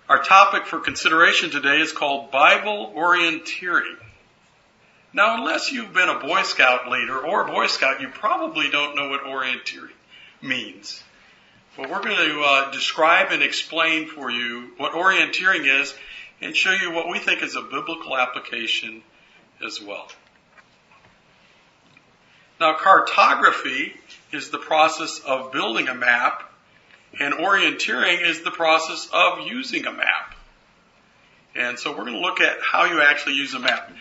Our topic for consideration today is called Bible Orienteering. Now, unless you've been a Boy Scout leader or a Boy Scout, you probably don't know what orienteering means. But we're going to describe and explain for you what orienteering is and show you what we think is a biblical application as well. Now, cartography is the process of building a map, and orienteering is the process of using a map. And so we're going to look at how you actually use a map.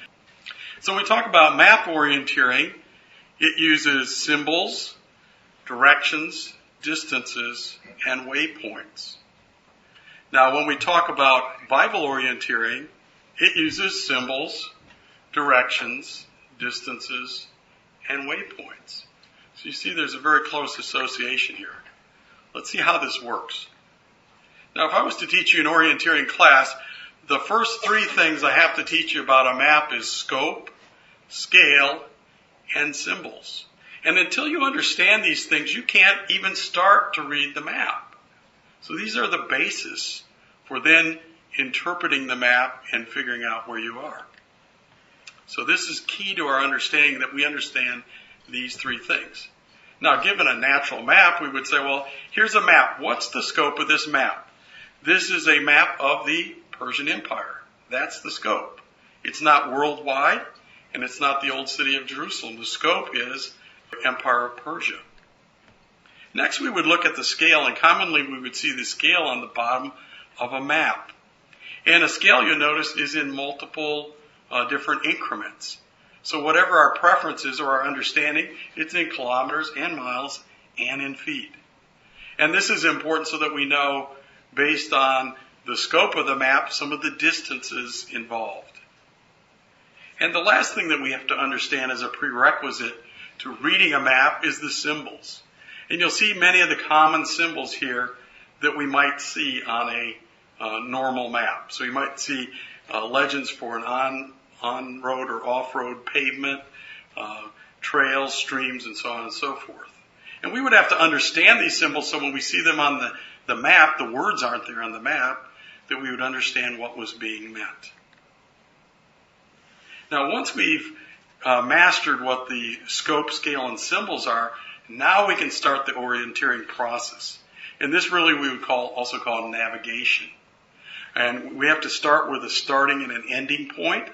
So when we talk about map orienteering, it uses symbols, directions, distances, and waypoints. Now, when we talk about Bible orienteering, it uses symbols, directions, distances, and waypoints. So you see there's a very close association here. Let's see how this works. Now, if I was to teach you an orienteering class, the first three things I have to teach you about a map is scope, scale, and symbols. And until you understand these things, you can't even start to read the map. So these are the basis for then interpreting the map and figuring out where you are. So this is key to our understanding, that we understand these three things. Now, given a natural map, we would say, well, here's a map. What's the scope of this map? This is a map of the Persian Empire. That's the scope. It's not worldwide, and it's not the old city of Jerusalem. The scope is the Empire of Persia. Next, we would look at the scale, and commonly we would see the scale on the bottom of a map. And a scale, you'll notice, is in multiple different increments. So whatever our preference is or our understanding, it's in kilometers and miles and in feet. And this is important so that we know, based on the scope of the map, some of the distances involved. And the last thing that we have to understand as a prerequisite to reading a map is the symbols. And you'll see many of the common symbols here that we might see on a normal map. So you might see legends for an on-road or off-road pavement, trails, streams, and so on and so forth. And we would have to understand these symbols so when we see them on the map, the words aren't there on the map, that we would understand what was being meant. Now, once we've mastered what the scope, scale, and symbols are, now we can start the orienteering process. And this really we would also call navigation. And we have to start with a starting and an ending point.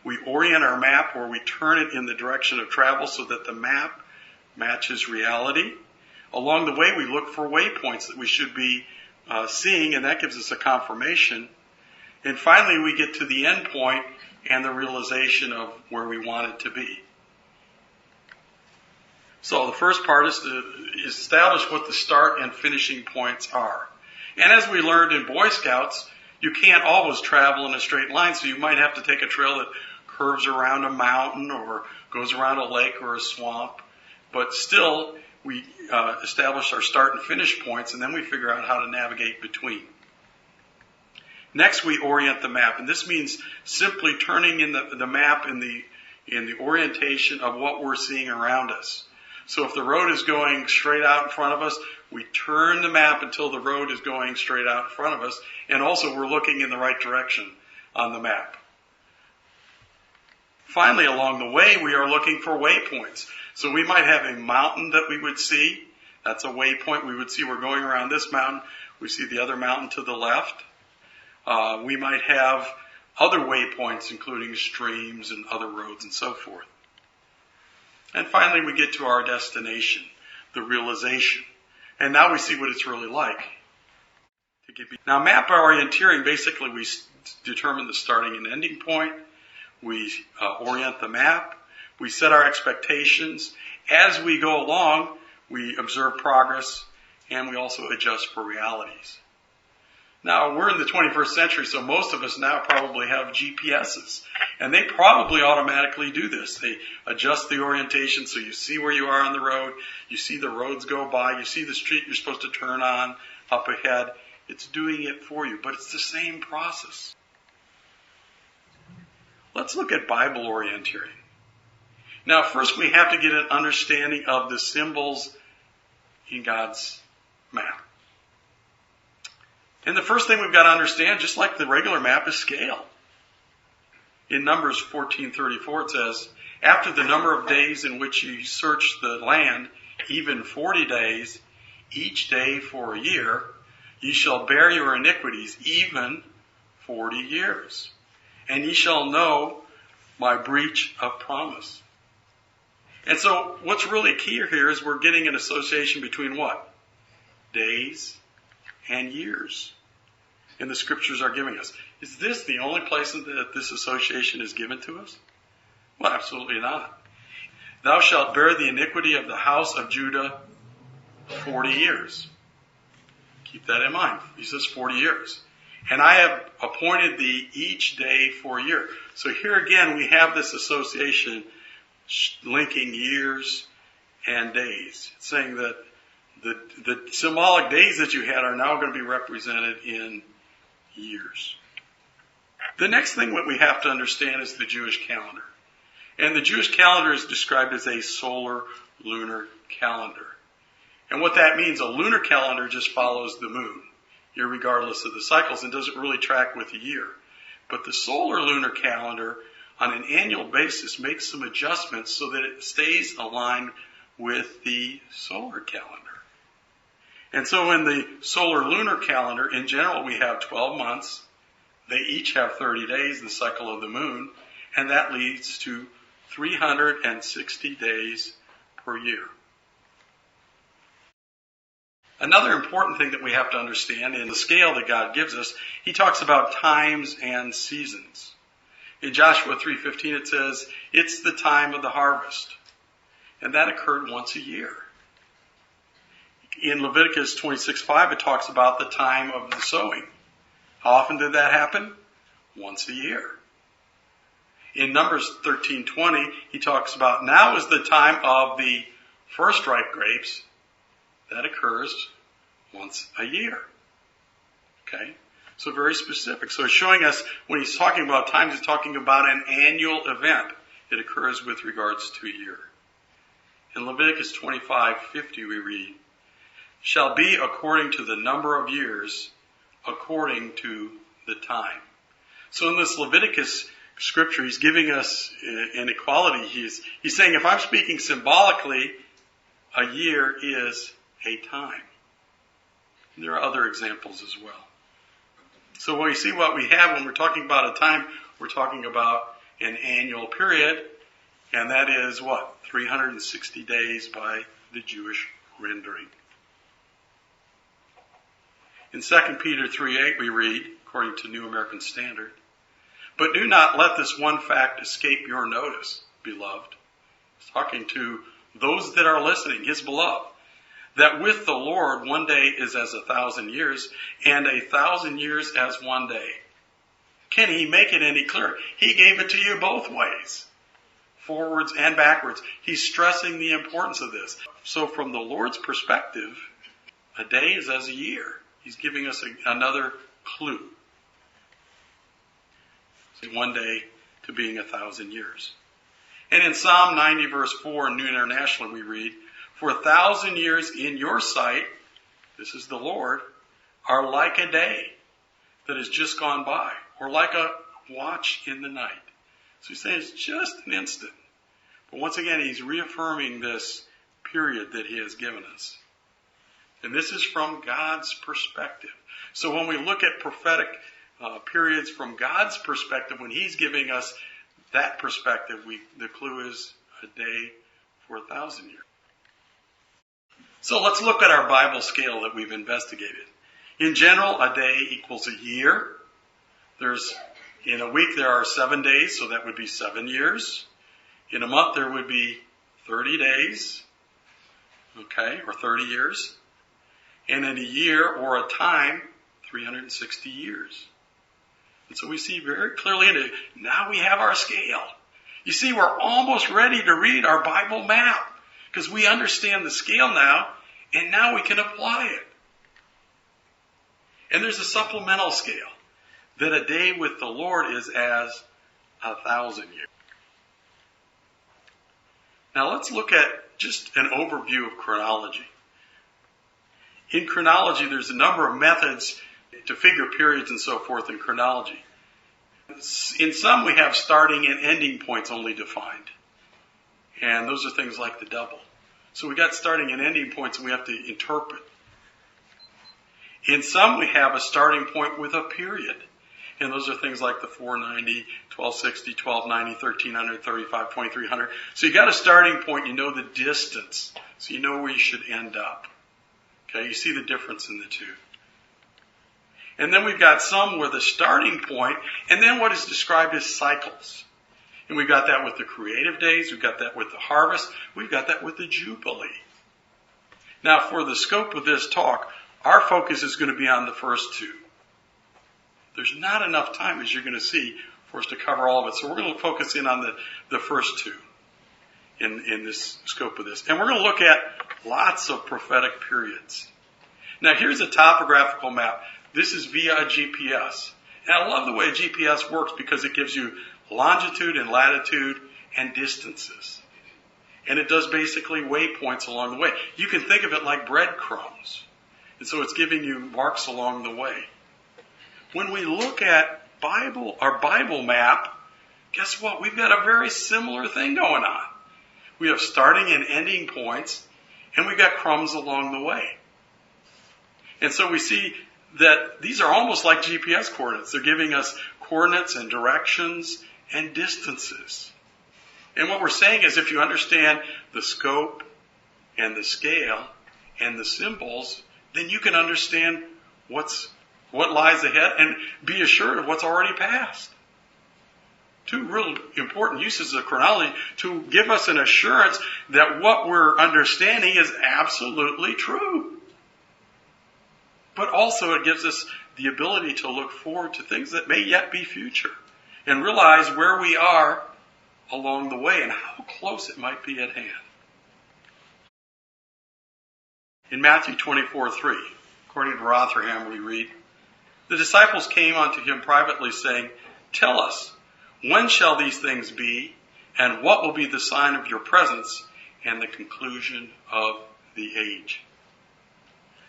We orient our map, or we turn it in the direction of travel so that the map matches reality. Along the way, we look for waypoints that we should be seeing, and that gives us a confirmation. And finally, we get to the end point and the realization of where we want it to be. So the first part is to establish what the start and finishing points are. And as we learned in Boy Scouts, you can't always travel in a straight line, so you might have to take a trail that curves around a mountain or goes around a lake or a swamp. But still, we establish our start and finish points, and then we figure out how to navigate between. Next, we orient the map, and this means simply turning in the map in the orientation of what we're seeing around us. So if the road is going straight out in front of us, we turn the map until the road is going straight out in front of us, and also we're looking in the right direction on the map. Finally, along the way, we are looking for waypoints. So we might have a mountain that we would see. That's a waypoint. We would see we're going around this mountain. We see the other mountain to the left. We might have other waypoints, including streams and other roads and so forth. And finally, we get to our destination, the realization. And now we see what it's really like. Now, map orienteering, basically we determine the starting and ending point. We orient the map. We set our expectations. As we go along, we observe progress, and we also adjust for realities. Now, we're in the 21st century, so most of us now probably have GPSs. And they probably automatically do this. They adjust the orientation so you see where you are on the road. You see the roads go by. You see the street you're supposed to turn on up ahead. It's doing it for you, but it's the same process. Let's look at Bible orienteering. Now, first we have to get an understanding of the symbols in God's map. And the first thing we've got to understand, just like the regular map, is scale. In Numbers 14:34 it says, after the number of days in which you search the land, even 40 days, each day for a year, ye shall bear your iniquities, even 40 years. And ye shall know my breach of promise. And so what's really key here is we're getting an association between what? Days and years. And the scriptures are giving us. Is this the only place that this association is given to us? Well, absolutely not. Thou shalt bear the iniquity of the house of Judah 40 years. Keep that in mind. He says 40 years. And I have appointed thee each day for a year. So here again we have this association linking years and days. It's saying that the symbolic days that you had are now going to be represented in years. The next thing that we have to understand is the Jewish calendar. And the Jewish calendar is described as a solar lunar calendar. And what that means, a lunar calendar just follows the moon, irregardless of the cycles, and doesn't really track with the year. But the solar lunar calendar, on an annual basis, makes some adjustments so that it stays aligned with the solar calendar. And so in the solar lunar calendar, in general, we have 12 months. They each have 30 days, the cycle of the moon, and that leads to 360 days per year. Another important thing that we have to understand in the scale that God gives us, he talks about times and seasons. In Joshua 3:15 it says, it's the time of the harvest. And that occurred once a year. In Leviticus 26:5 it talks about the time of the sowing. How often did that happen? Once a year. In Numbers 13:20 he talks about now is the time of the first ripe grapes. That occurs once a year. Okay? So very specific. So it's showing us when he's talking about times, he's talking about an annual event. It occurs with regards to a year. In Leviticus 25:50 we read, shall be according to the number of years, according to the time. So in this Leviticus scripture, he's giving us an equality. He's saying if I'm speaking symbolically, a year is a time. And there are other examples as well. So when we see what we have when we're talking about a time, we're talking about an annual period, and that is what? 360 days by the Jewish rendering. In 2 Peter 3:8 we read, according to New American Standard, but do not let this one fact escape your notice, beloved. He's talking to those that are listening, his beloved, that with the Lord 1 day is as 1,000 years, and 1,000 years as 1 day. Can he make it any clearer? He gave it to you both ways, forwards and backwards. He's stressing the importance of this. So from the Lord's perspective, a day is as a year. He's giving us another clue. 1 day to being 1,000 years. And in Psalm 90 verse 4 in New International we read, for 1,000 years in your sight, this is the Lord, are like a day that has just gone by, or like a watch in the night. So he's saying it's just an instant. But once again, he's reaffirming this period that he has given us. And this is from God's perspective. So when we look at prophetic periods from God's perspective, when he's giving us that perspective, the clue is a day for 1,000 years. So let's look at our Bible scale that we've investigated. In general, a day equals a year. In a week there are 7 days, so that would be 7 years. In a month there would be 30 days, okay, or 30 years. And in a year or a time, 360 years. And so we see very clearly into now we have our scale. You see, we're almost ready to read our Bible map because we understand the scale now, and now we can apply it. And there's a supplemental scale that a day with the Lord is as 1,000 years. Now let's look at just an overview of chronology. In chronology, there's a number of methods to figure periods and so forth in chronology. In some, we have starting and ending points only defined. And those are things like the double. So we got starting and ending points, and we have to interpret. In some, we have a starting point with a period. And those are things like the 490, 1260, 1290, 1300, 35, 2300. So you got a starting point, you know the distance. So you know where you should end up. Okay, you see the difference in the two. And then we've got some with a starting point, and then what is described as cycles. And we've got that with the creative days, we've got that with the harvest, we've got that with the Jubilee. Now, for the scope of this talk, our focus is going to be on the first two. There's not enough time, as you're going to see, for us to cover all of it. So we're going to focus in on the first two in this scope of this. And we're going to look at lots of prophetic periods. Now, here's a topographical map. This is via a GPS. And I love the way GPS works because it gives you longitude and latitude and distances. And it does basically waypoints along the way. You can think of it like breadcrumbs. And so it's giving you marks along the way. When we look at our Bible map, guess what? We've got a very similar thing going on. We have starting and ending points, and we've got crumbs along the way. And so we see that these are almost like GPS coordinates. They're giving us coordinates and directions and distances. And what we're saying is if you understand the scope and the scale and the symbols, then you can understand what lies ahead and be assured of what's already passed. Two real important uses of chronology to give us an assurance that what we're understanding is absolutely true. But also it gives us the ability to look forward to things that may yet be future and realize where we are along the way and how close it might be at hand. In Matthew 24:3, according to Rotherham, we read, "The disciples came unto him privately, saying, 'Tell us, when shall these things be, and what will be the sign of your presence and the conclusion of the age?'"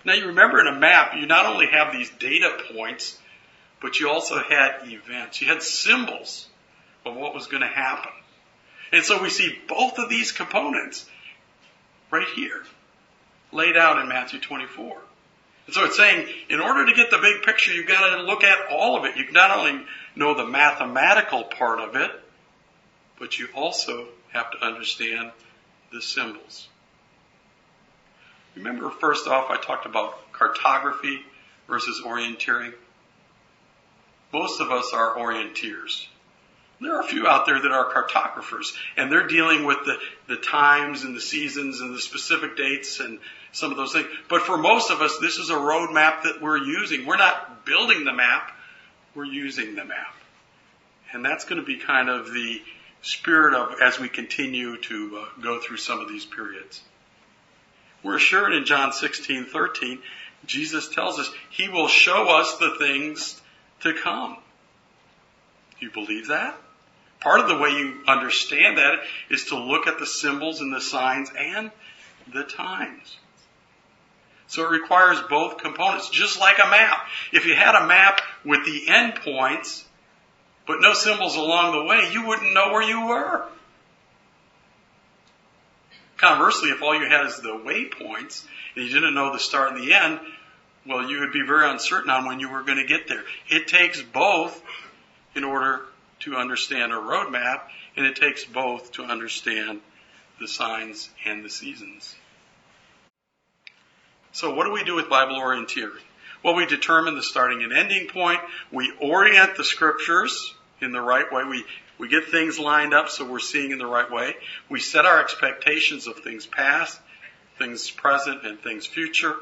Now you remember in a map, you not only have these data points, but you also had events. You had symbols of what was going to happen. And so we see both of these components right here, laid out in Matthew 24. And so it's saying, in order to get the big picture, you've got to look at all of it. You not only know the mathematical part of it, but you also have to understand the symbols. Remember, first off, I talked about cartography versus orienteering. Most of us are orienteers. There are a few out there that are cartographers, and they're dealing with the times and the seasons and the specific dates and some of those things. But for most of us, this is a road map that we're using. We're not building the map, we're using the map. And that's going to be kind of the spirit of as we continue to go through some of these periods. We're assured in John 16:13, Jesus tells us he will show us the things to come. Do you believe that? Part of the way you understand that is to look at the symbols and the signs and the times. So it requires both components, just like a map. If you had a map with the endpoints, but no symbols along the way, you wouldn't know where you were. Conversely, if all you had is the waypoints, and you didn't know the start and the end, well, you would be very uncertain on when you were going to get there. It takes both in order to understand a roadmap, and it takes both to understand the signs and the seasons. So what do we do with Bible orienteering? Well, we determine the starting and ending point. We orient the scriptures in the right way. We get things lined up so we're seeing in the right way. We set our expectations of things past, things present, and things future.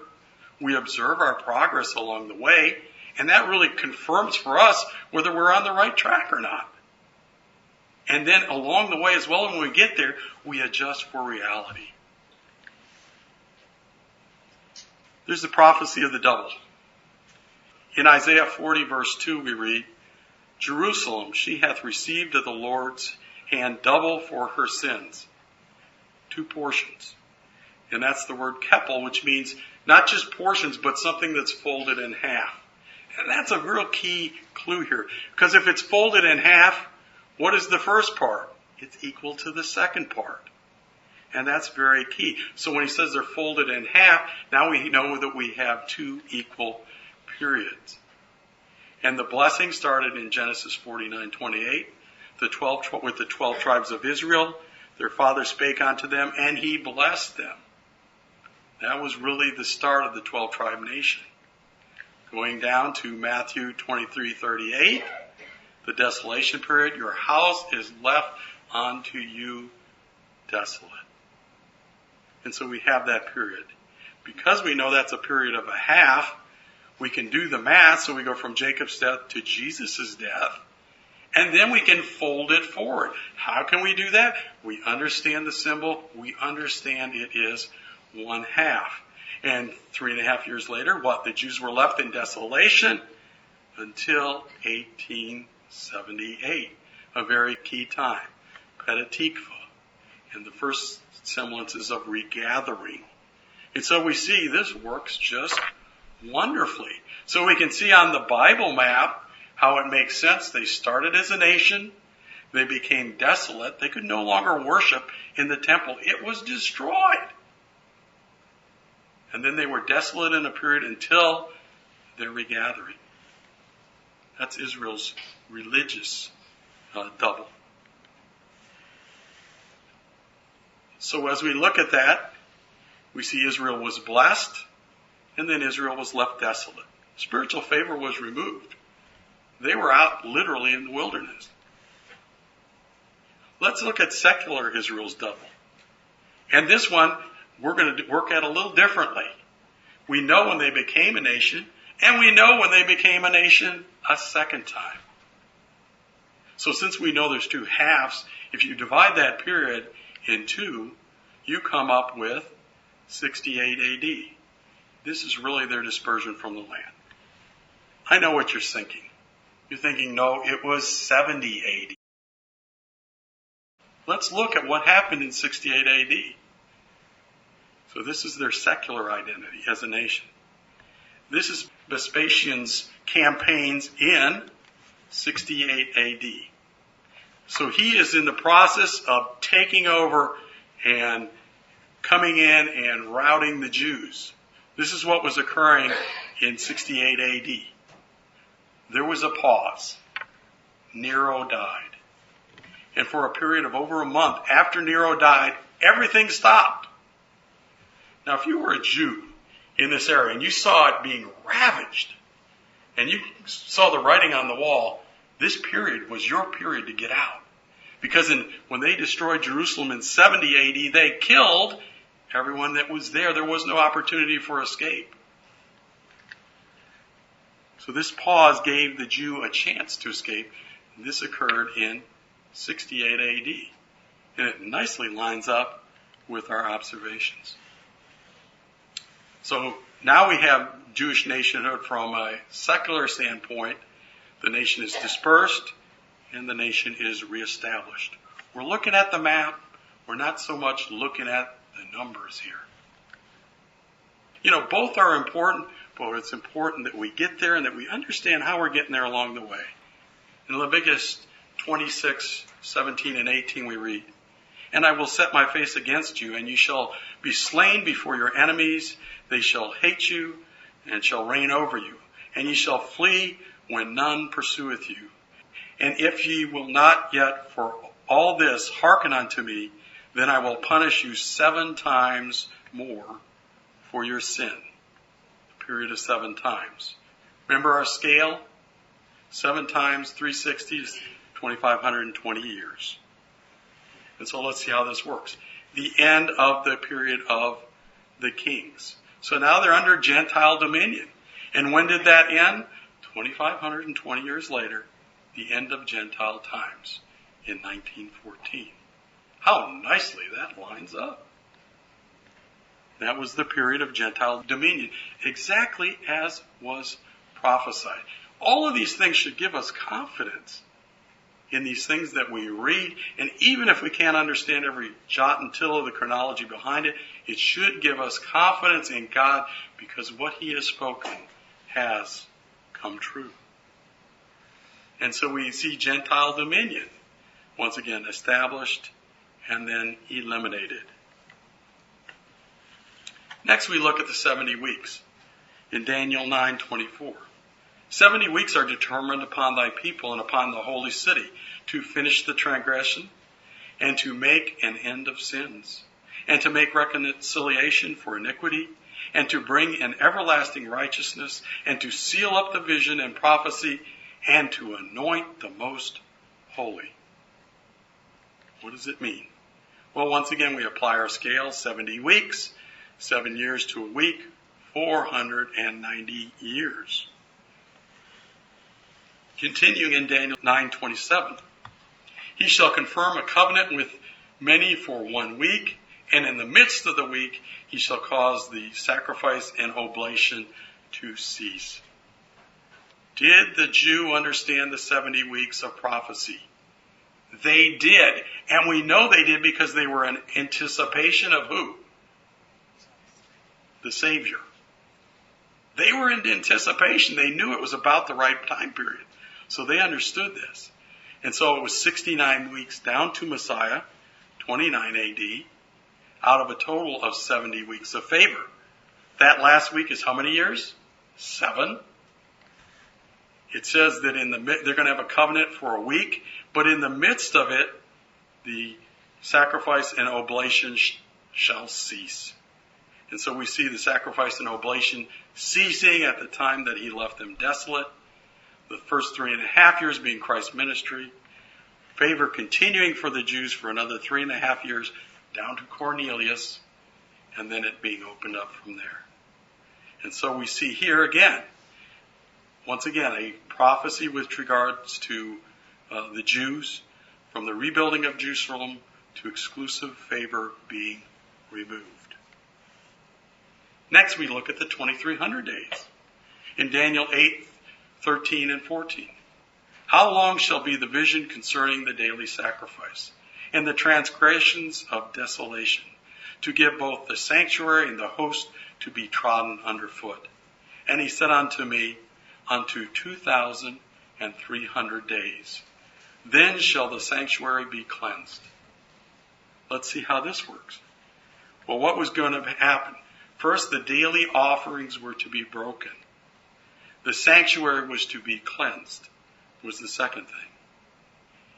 We observe our progress along the way, and that really confirms for us whether we're on the right track or not. And then along the way as well, when we get there, we adjust for reality. There's the prophecy of the double. In Isaiah 40 verse 2 we read, "Jerusalem, she hath received of the Lord's hand double for her sins." Two portions. And that's the word keppel, which means not just portions, but something that's folded in half. And that's a real key clue here. Because if it's folded in half, what is the first part? It's equal to the second part. And that's very key. So when he says they're folded in half, now we know that we have two equal periods. And the blessing started in Genesis 49:28, with the 12 tribes of Israel. Their father spake unto them, and he blessed them. That was really the start of the 12-tribe nation. Going down to Matthew 23:38, the desolation period, your house is left unto you desolate. And so we have that period. Because we know that's a period of a half, we can do the math, so we go from Jacob's death to Jesus' death, and then we can fold it forward. How can we do that? We understand the symbol. We understand it is 1/2. And 3.5 years later, what? The Jews were left in desolation until 1878, a very key time. Petah Tikva, and the first semblances of regathering. And so we see this works just wonderfully. So we can see on the Bible map how it makes sense. They started as a nation. They became desolate. They could no longer worship in the temple. It was destroyed. And then they were desolate in a period until their regathering. That's Israel's religious double. So as we look at that, we see Israel was blessed, and then Israel was left desolate. Spiritual favor was removed. They were out literally in the wilderness. Let's look at secular Israel's double. And this one, we're going to work at a little differently. We know when they became a nation, and we know when they became a nation a second time. So since we know there's two halves, if you divide that period in two, you come up with 68 AD. This is really their dispersion from the land. I know what you're thinking. You're thinking, no, it was 70 AD. Let's look at what happened in 68 AD. So this is their secular identity as a nation. This is Vespasian's campaigns in 68 AD. So he is in the process of taking over and coming in and routing the Jews. This is what was occurring in 68 AD. There was a pause. Nero died. And for a period of over a month after Nero died, everything stopped. Now, if you were a Jew in this area and you saw it being ravaged, and you saw the writing on the wall, this period was your period to get out. Because when they destroyed Jerusalem in 70 AD, they killed everyone that was there. There was no opportunity for escape. So this pause gave the Jew a chance to escape. And this occurred in 68 AD. And it nicely lines up with our observations. So now we have Jewish nationhood from a secular standpoint. The nation is dispersed and the nation is reestablished. We're looking at the map. We're not so much looking at the numbers here. You know, both are important, but it's important that we get there and that we understand how we're getting there along the way. In Leviticus 26, 17, and 18 we read, "And I will set my face against you, and you shall be slain before your enemies. They shall hate you, and shall reign over you. And ye shall flee when none pursueth you. And if ye will not yet for all this hearken unto me, then I will punish you 7 times more for your sin." A period of 7 times. Remember our scale? 7 times 360 is 2,520 years. And so let's see how this works. The end of the period of the kings. So now they're under Gentile dominion. And when did that end? 2,520 years later, the end of Gentile times in 1914. How nicely that lines up. That was the period of Gentile dominion, exactly as was prophesied. All of these things should give us confidence in these things that we read. And even if we can't understand every jot and tittle of the chronology behind it, it should give us confidence in God because what He has spoken has come come true. And so we see Gentile dominion, once again, established and then eliminated. Next, we look at the 70 weeks in Daniel 9:24. 70 weeks are determined upon thy people and upon the holy city to finish the transgression and to make an end of sins and to make reconciliation for iniquity and to bring an everlasting righteousness and to seal up the vision and prophecy and to anoint the most holy. What does it mean? Well, once again, we apply our scale, 70 weeks, 7 years to a week, 490 years. Continuing in Daniel 9:27, he shall confirm a covenant with many for 1 week, and in the midst of the week he shall cause the sacrifice and oblation to cease. Did the Jew understand the 70 weeks of prophecy? They did, and we know they did because they were in anticipation of who? The Savior. They were in anticipation. They knew it was about the right time period. So they understood this. And so it was 69 weeks down to Messiah, 29 AD, out of a total of 70 weeks of favor. That last week is how many years? 7. It says that they're going to have a covenant for a week, but in the midst of it, the sacrifice and oblation shall cease. And so we see the sacrifice and oblation ceasing at the time that he left them desolate. The first 3.5 years being Christ's ministry. Favor continuing for the Jews for another 3.5 years down to Cornelius, and then it being opened up from there. And so we see here again, once again, a prophecy with regards to the Jews, from the rebuilding of Jerusalem to exclusive favor being removed. Next, we look at the 2300 days in Daniel 8:13 and 14. How long shall be the vision concerning the daily sacrifice and the transgressions of desolation, to give both the sanctuary and the host to be trodden underfoot? And he said unto me, unto 2,300 days. Then shall the sanctuary be cleansed. Let's see how this works. Well, what was going to happen? First, the daily offerings were to be broken. The sanctuary was to be cleansed, was the second thing.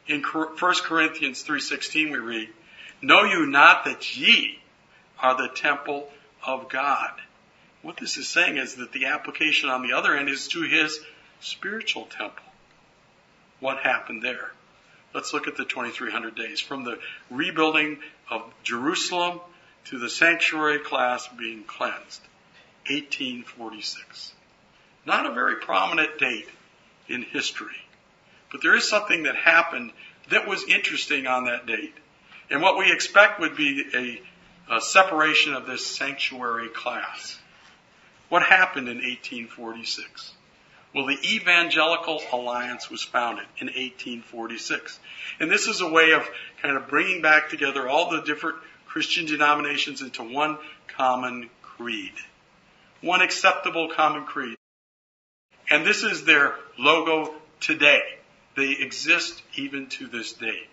In 1 Corinthians 3:16 we read, know you not that ye are the temple of God? What this is saying is that the application on the other end is to his spiritual temple. What happened there? Let's look at the 2300 days. From the rebuilding of Jerusalem to the sanctuary class being cleansed. 1846. Not a very prominent date in history. But there is something that happened that was interesting on that date. And what we expect would be a separation of this sanctuary class. What happened in 1846? Well, the Evangelical Alliance was founded in 1846. And this is a way of kind of bringing back together all the different Christian denominations into one common creed. One acceptable common creed. And this is their logo today. They exist even to this date.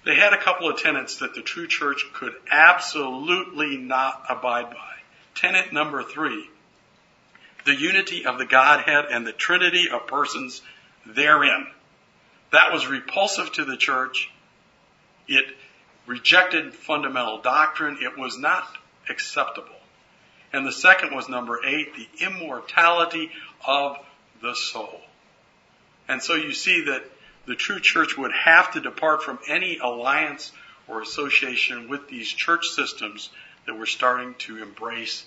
They had a couple of tenets that the true church could absolutely not abide by. Tenet number 3, the unity of the Godhead and the Trinity of persons therein. That was repulsive to the church. It rejected fundamental doctrine. It was not acceptable. And the second was number 8, the immortality of the soul. And so you see that the true church would have to depart from any alliance or association with these church systems that were starting to embrace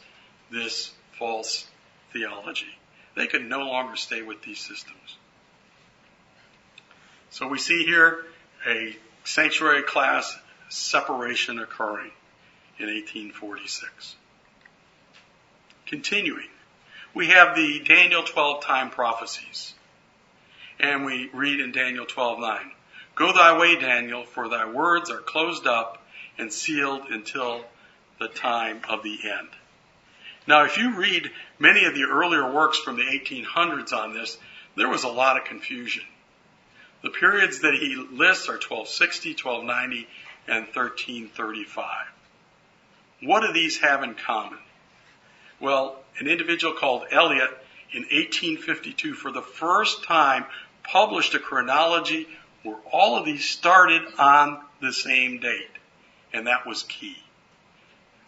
this false theology. They could no longer stay with these systems. So we see here a sanctuary class separation occurring in 1846. Continuing, we have the Daniel 12 time prophecies. And we read in Daniel 12:9, go thy way, Daniel, for thy words are closed up and sealed until the time of the end. Now, if you read many of the earlier works from the 1800s on this, there was a lot of confusion. The periods that he lists are 1260, 1290, and 1335. What do these have in common? Well, an individual called Eliot in 1852 for the first time published a chronology where all of these started on the same date. And that was key.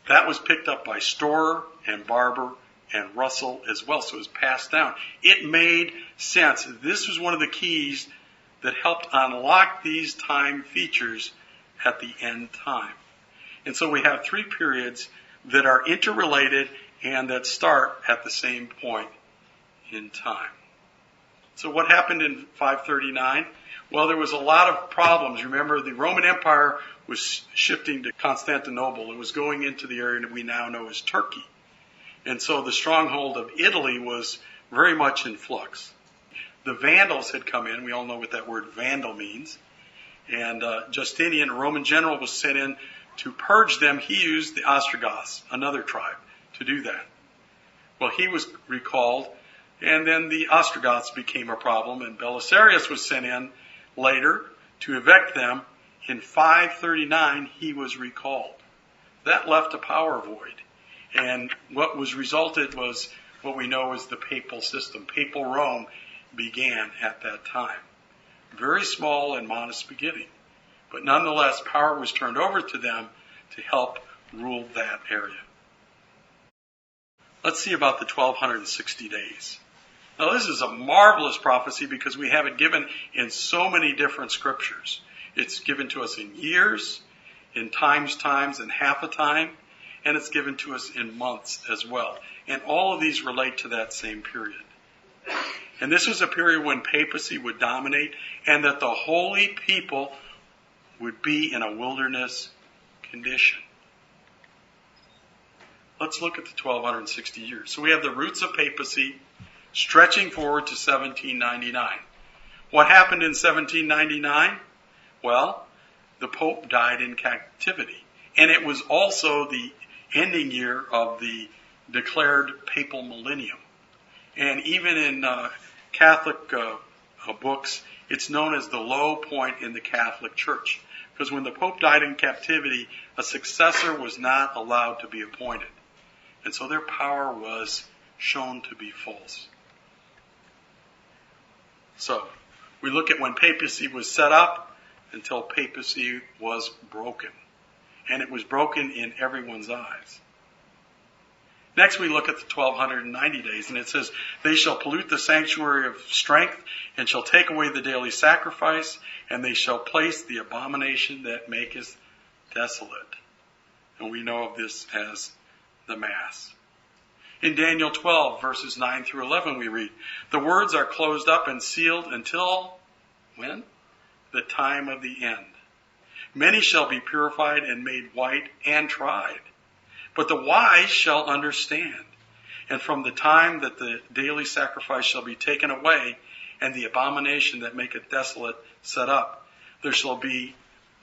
That was picked up by Storer and Barber and Russell as well, so it was passed down. It made sense. This was one of the keys that helped unlock these time features at the end time. And so we have three periods that are interrelated and that start at the same point in time. So what happened in 539? Well, there was a lot of problems. Remember, the Roman Empire was shifting to Constantinople. It was going into the area that we now know as Turkey. And so the stronghold of Italy was very much in flux. The Vandals had come in. We all know what that word Vandal means. And Justinian, a Roman general, was sent in to purge them. He used the Ostrogoths, another tribe, to do that. Well, he was recalled, and then the Ostrogoths became a problem, and Belisarius was sent in later to evict them. In 539, he was recalled. That left a power void. And what was resulted was what we know as the papal system. Papal Rome began at that time. Very small and modest beginning. But nonetheless, power was turned over to them to help rule that area. Let's see about the 1260 days. Now, this is a marvelous prophecy because we have it given in so many different scriptures. It's given to us in years, in times, and half a time, and it's given to us in months as well. And all of these relate to that same period. And this was a period when papacy would dominate and that the holy people would be in a wilderness condition. Let's look at the 1260 years. So we have the roots of papacy stretching forward to 1799. What happened in 1799? Well, the Pope died in captivity. And it was also the ending year of the declared papal millennium. And even in Catholic books, it's known as the low point in the Catholic Church. Because when the Pope died in captivity, a successor was not allowed to be appointed. And so their power was shown to be false. So, we look at when papacy was set up until papacy was broken. And it was broken in everyone's eyes. Next we look at the 1290 days, and it says, they shall pollute the sanctuary of strength, and shall take away the daily sacrifice, and they shall place the abomination that maketh desolate. And we know of this as the Mass. In Daniel 12, verses 9 through 11, we read, the words are closed up and sealed until, when? The time of the end. Many shall be purified and made white and tried. But the wise shall understand. And from the time that the daily sacrifice shall be taken away, and the abomination that maketh desolate set up, there shall be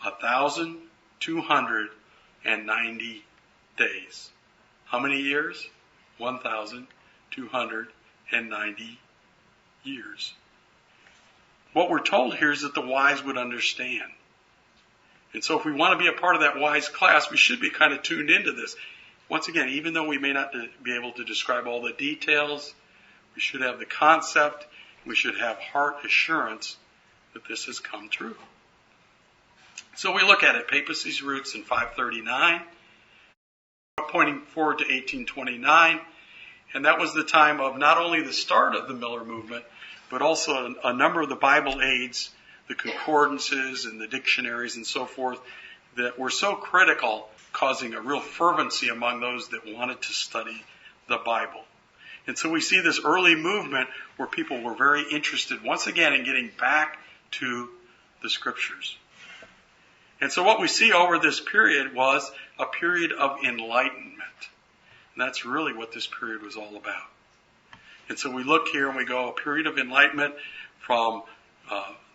1,290 days. How many years? 1,290 years. What we're told here is that the wise would understand. And so if we want to be a part of that wise class, we should be kind of tuned into this. Once again, even though we may not be able to describe all the details, we should have the concept, we should have heart assurance that this has come true. So we look at it, papacy's roots in 539, pointing forward to 1829, and that was the time of not only the start of the Miller movement, but also a number of the Bible aids, the concordances and the dictionaries and so forth that were so critical, causing a real fervency among those that wanted to study the Bible. And so we see this early movement where people were very interested, once again, in getting back to the Scriptures. And so what we see over this period was a period of enlightenment. And that's really what this period was all about. And so we look here and we go, a period of enlightenment from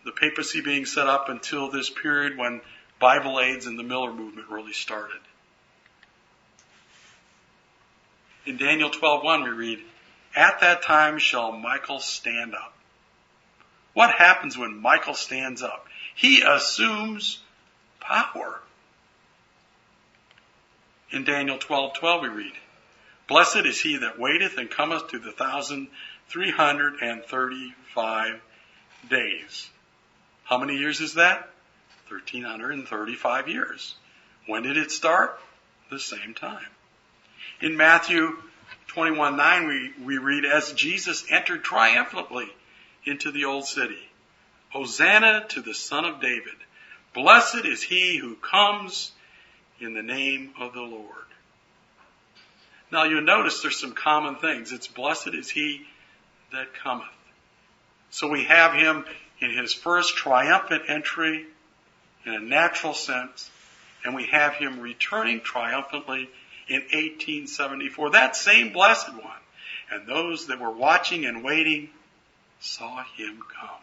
the papacy being set up until this period when Bible aids and the Miller movement really started. In Daniel 12:1 we read, "At that time shall Michael stand up." What happens when Michael stands up? He assumes power. In Daniel 12:12 we read, "Blessed is he that waiteth and cometh to the 1,335 days." How many years is that? 1,335 years. When did it start? The same time. In Matthew 21:9 we read, "As Jesus entered triumphantly into the old city, Hosanna to the Son of David. Blessed is he who comes in the name of the Lord." Now you'll notice there's some common things. It's blessed is he that cometh. So we have him in his first triumphant entry in a natural sense, and we have him returning triumphantly in 1874. That same blessed one. And those that were watching and waiting saw him come.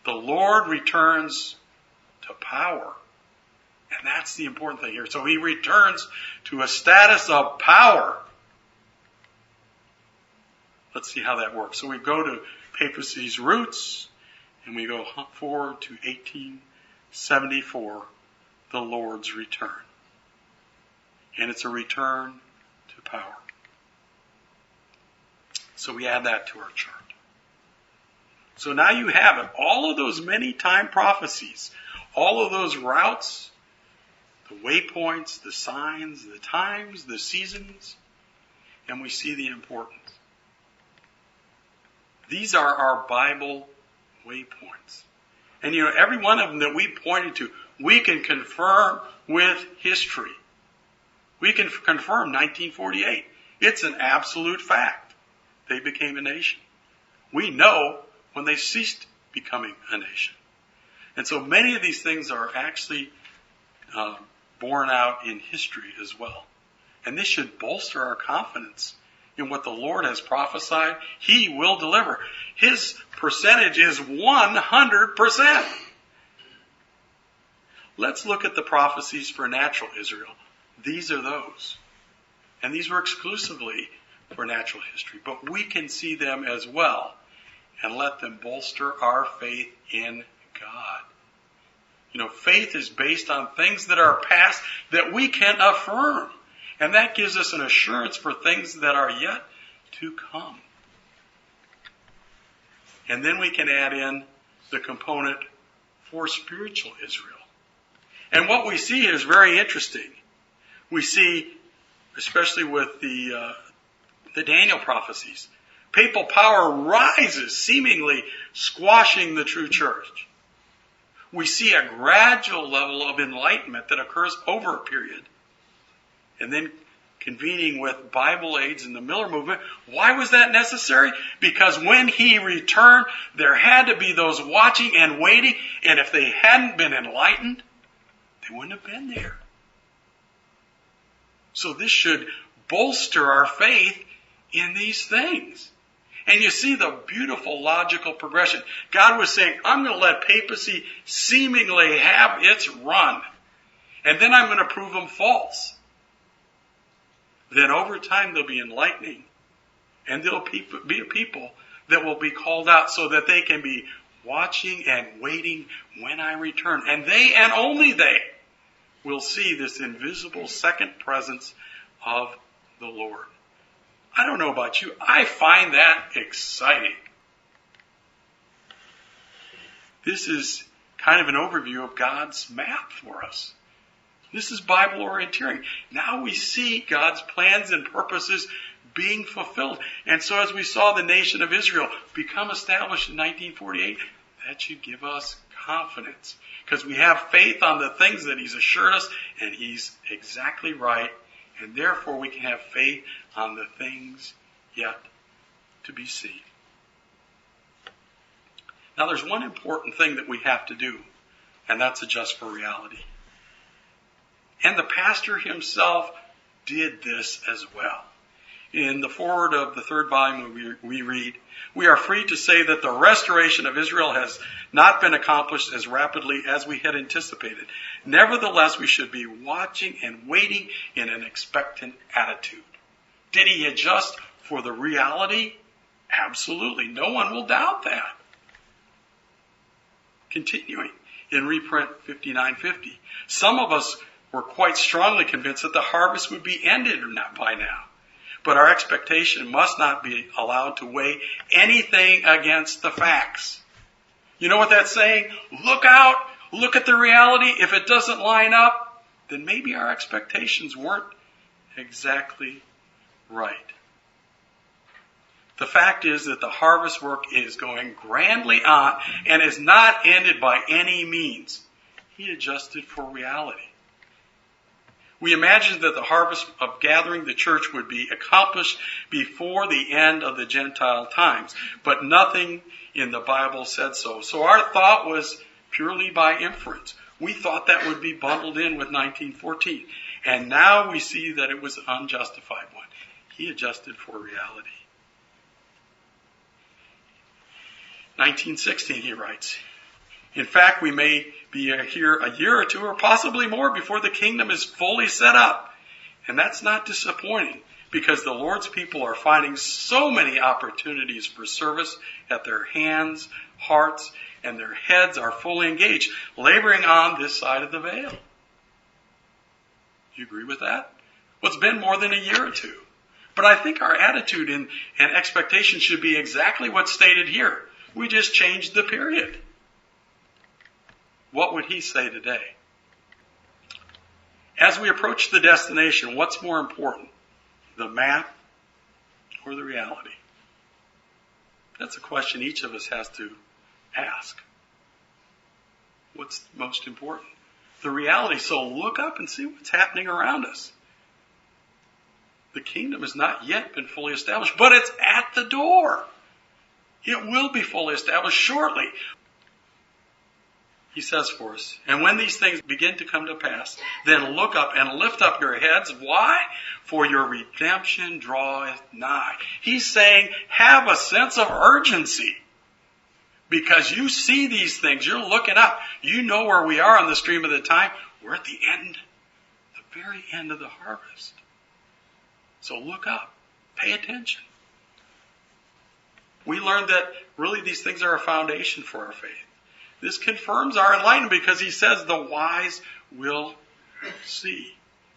The Lord returns to power. And that's the important thing here. So he returns to a status of power. Let's see how that works. So we go to papacy's roots, and we go forward to 1874, the Lord's return. And it's a return to power. So we add that to our chart. So now you have it. All of those many time prophecies, all of those routes, the waypoints, the signs, the times, the seasons, and we see the importance. These are our Bible waypoints. And every one of them that we pointed to, we can confirm with history. We can confirm 1948. It's an absolute fact. They became a nation. We know when they ceased becoming a nation. And so many of these things are actually borne out in history as well. And this should bolster our confidence in what the Lord has prophesied. He will deliver. His percentage is 100%. Let's look at the prophecies for natural Israel. These are those. And these were exclusively for natural history. But we can see them as well and let them bolster our faith in God. Faith is based on things that are past that we can affirm. And that gives us an assurance for things that are yet to come. And then we can add in the component for spiritual Israel. And what we see is very interesting. We see, especially with the Daniel prophecies, papal power rises, seemingly squashing the true church. We see a gradual level of enlightenment that occurs over a period. And then convening with Bible aids in the Miller movement. Why was that necessary? Because when he returned, there had to be those watching and waiting. And if they hadn't been enlightened, they wouldn't have been there. So this should bolster our faith in these things. And you see the beautiful logical progression. God was saying, I'm going to let papacy seemingly have its run. And then I'm going to prove them false. Then over time there'll be enlightening. And there'll be a people that will be called out so that they can be watching and waiting when I return. And they, and only they, will see this invisible second presence of the Lord. I don't know about you. I find that exciting. This is kind of an overview of God's map for us. This is Bible orienteering. Now we see God's plans and purposes being fulfilled. And so as we saw the nation of Israel become established in 1948, that should give us confidence. Because we have faith on the things that He's assured us, and He's exactly right. And therefore we can have faith on the things yet to be seen. Now there's one important thing that we have to do, and that's adjust for reality. And the pastor himself did this as well. In the foreword of the third volume we read, "We are free to say that the restoration of Israel has not been accomplished as rapidly as we had anticipated. Nevertheless, we should be watching and waiting in an expectant attitude." Did he adjust for the reality? Absolutely. No one will doubt that. Continuing in reprint 5950, "Some of us were quite strongly convinced that the harvest would be ended by now. But our expectation must not be allowed to weigh anything against the facts." You know what that's saying? Look out. Look at the reality. If it doesn't line up, then maybe our expectations weren't exactly right. The fact is that the harvest work is going grandly on and is not ended by any means. He adjusted for reality. We imagined that the harvest of gathering the church would be accomplished before the end of the Gentile times, but nothing in the Bible said so. So our thought was purely by inference. We thought that would be bundled in with 1914, and now we see that it was an unjustified one. He adjusted for reality. 1916, he writes, "In fact, we may be here a year or two or possibly more before the kingdom is fully set up. And that's not disappointing because the Lord's people are finding so many opportunities for service at their hands, hearts, and their heads are fully engaged, laboring on this side of the veil." Do you agree with that? Well, it's been more than a year or two. But I think our attitude and expectation should be exactly what's stated here. We just changed the period. What would he say today? As we approach the destination, what's more important? The map or the reality? That's a question each of us has to ask. What's most important? The reality. So look up and see what's happening around us. The kingdom has not yet been fully established, but it's at the door. It will be fully established shortly. He says for us, "And when these things begin to come to pass, then look up and lift up your heads." Why? "For your redemption draweth nigh." He's saying, have a sense of urgency. Because you see these things. You're looking up. You know where we are on the stream of the time. We're at the end, the very end of the harvest. So look up. Pay attention. We learned that really these things are a foundation for our faith. This confirms our enlightenment because he says the wise will see.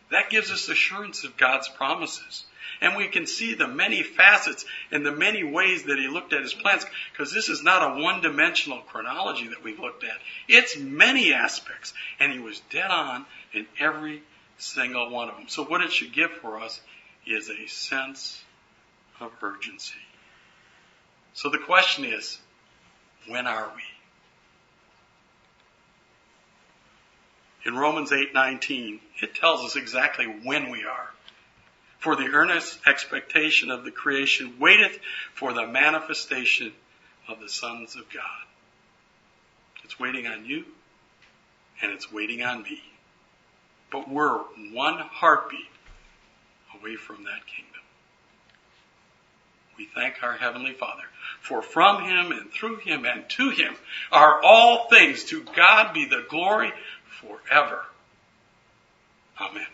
That gives us assurance of God's promises. And we can see the many facets and the many ways that he looked at his plans, because this is not a one-dimensional chronology that we've looked at. It's many aspects. And he was dead on in every single one of them. So what it should give for us is a sense of urgency. So the question is, when are we? In Romans 8:19, it tells us exactly when we are. "For the earnest expectation of the creation waiteth for the manifestation of the sons of God." It's waiting on you, and it's waiting on me. But we're one heartbeat away from that kingdom. We thank our Heavenly Father, for from him and through him and to him are all things. To God be the glory forever. Amen.